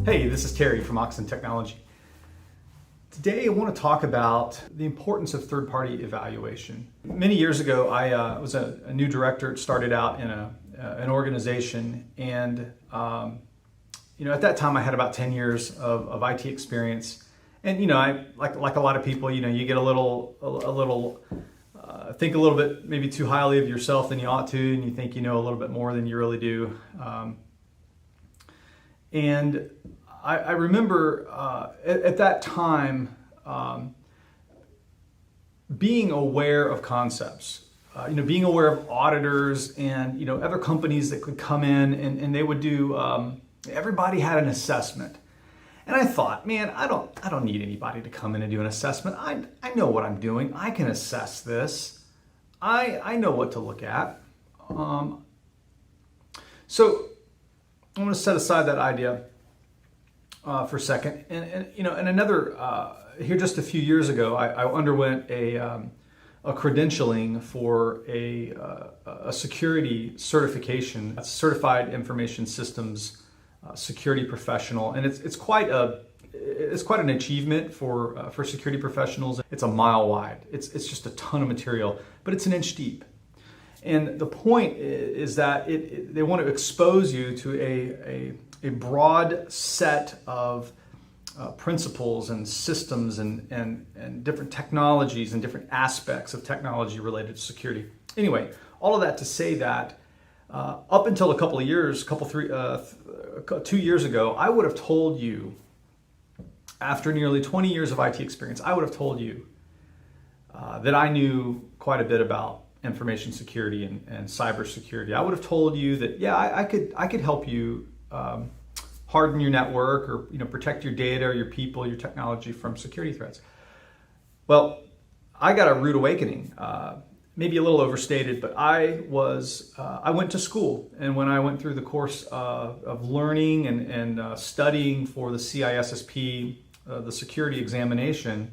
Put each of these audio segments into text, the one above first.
Hey, this is Terry from Oxen Technology. Today I want to talk about the importance of third-party evaluation. Many years ago, I was a new director, started out in an organization, and at that time I had about 10 years of IT experience. And I like a lot of people, you get a little think a little bit maybe too highly of yourself than you ought to, and you think you know a little bit more than you really do. And I remember at that time being aware of concepts, being aware of auditors and other companies that could come in and they would do. Everybody had an assessment, and I thought, man, I don't need anybody to come in and do an assessment. I know what I'm doing. I can assess this. I know what to look at. So I'm going to set aside that idea for a second, and another here just a few years ago, I underwent a credentialing for a security certification, a certified information systems security professional, and it's quite an achievement for security professionals. It's a mile wide. It's just a ton of material, but it's an inch deep. And the point is that they want to expose you to a broad set of principles and systems and different technologies and different aspects of technology related to security. Anyway, all of that to say that up until 2 years ago, I would have told you, after nearly 20 years of IT experience, I would have told you that I knew quite a bit about information security and cybersecurity. I would have told you that, yeah, I could help you harden your network or protect your data or your people, your technology from security threats. Well, I got a rude awakening, maybe a little overstated, but I went to school, and when I went through the course of learning and studying for the CISSP, the security examination,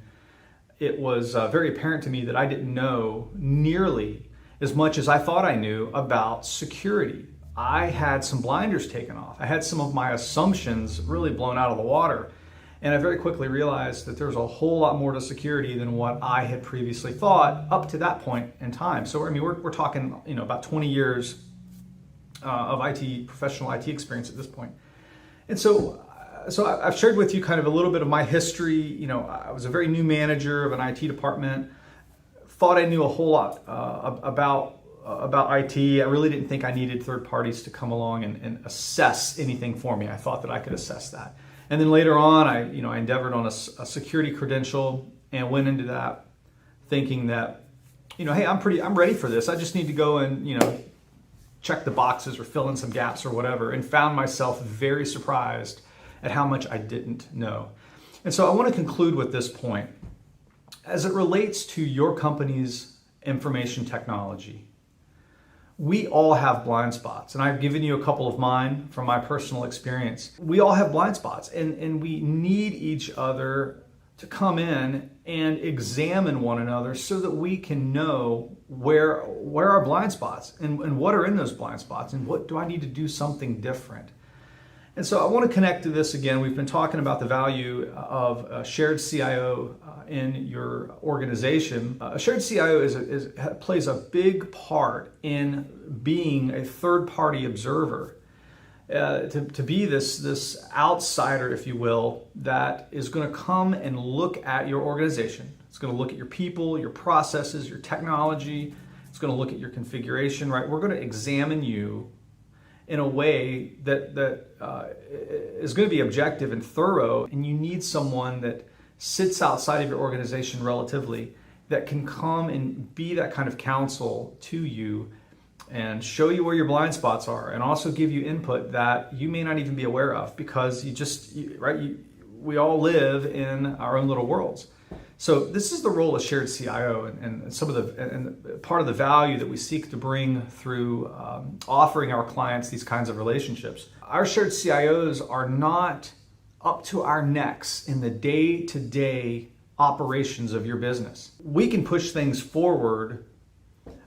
it was very apparent to me that I didn't know nearly as much as I thought I knew about security. I had some blinders taken off. I had some of my assumptions really blown out of the water. And I very quickly realized that there's a whole lot more to security than what I had previously thought up to that point in time. So we're talking about 20 years of professional IT experience at this point. And so I've shared with you kind of a little bit of my history. I was a very new manager of an IT department. Thought I knew a whole lot about IT. I really didn't think I needed third parties to come along and assess anything for me. I thought that I could assess that. And then later on, I endeavored on a security credential and went into that thinking that, hey, I'm ready for this. I just need to go and, check the boxes or fill in some gaps or whatever, and found myself very surprised at how much I didn't know. And so I want to conclude with this point. As it relates to your company's information technology, we all have blind spots, and I've given you a couple of mine from my personal experience. We all have blind spots, and we need each other to come in and examine one another so that we can know where are blind spots and what are in those blind spots and what do I need to do something different. And so I want to connect to this again. We've been talking about the value of a shared CIO in your organization. A shared CIO plays a big part in being a third-party observer, to be this outsider, if you will, that is going to come and look at your organization. It's going to look at your people, your processes, your technology. It's going to look at your configuration, right? We're going to examine you in a way that is going to be objective and thorough, and you need someone that sits outside of your organization relatively that can come and be that kind of counsel to you and show you where your blind spots are, and also give you input that you may not even be aware of, because we all live in our own little worlds. So this is the role of shared CIO, and some of and part of the value that we seek to bring through offering our clients these kinds of relationships. Our shared CIOs are not up to our necks in the day-to-day operations of your business. We can push things forward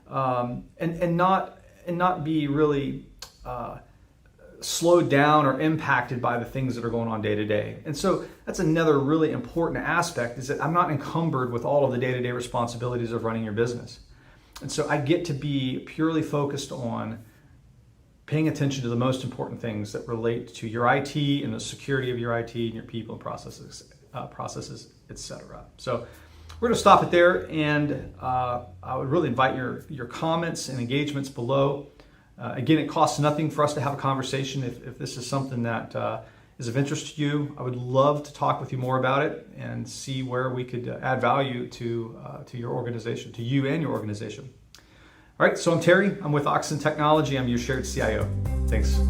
and not be really slowed down or impacted by the things that are going on day to day. And so that's another really important aspect, is that I'm not encumbered with all of the day-to-day responsibilities of running your business. And so I get to be purely focused on paying attention to the most important things that relate to your IT and the security of your IT and your people and processes, etc. So we're going to stop it there, and I would really invite your comments and engagements below. Again, it costs nothing for us to have a conversation. If this is something that is of interest to you, I would love to talk with you more about it and see where we could add value to your organization, to you and your organization. All right, so I'm Terry. I'm with Oxen Technology. I'm your shared CIO. Thanks.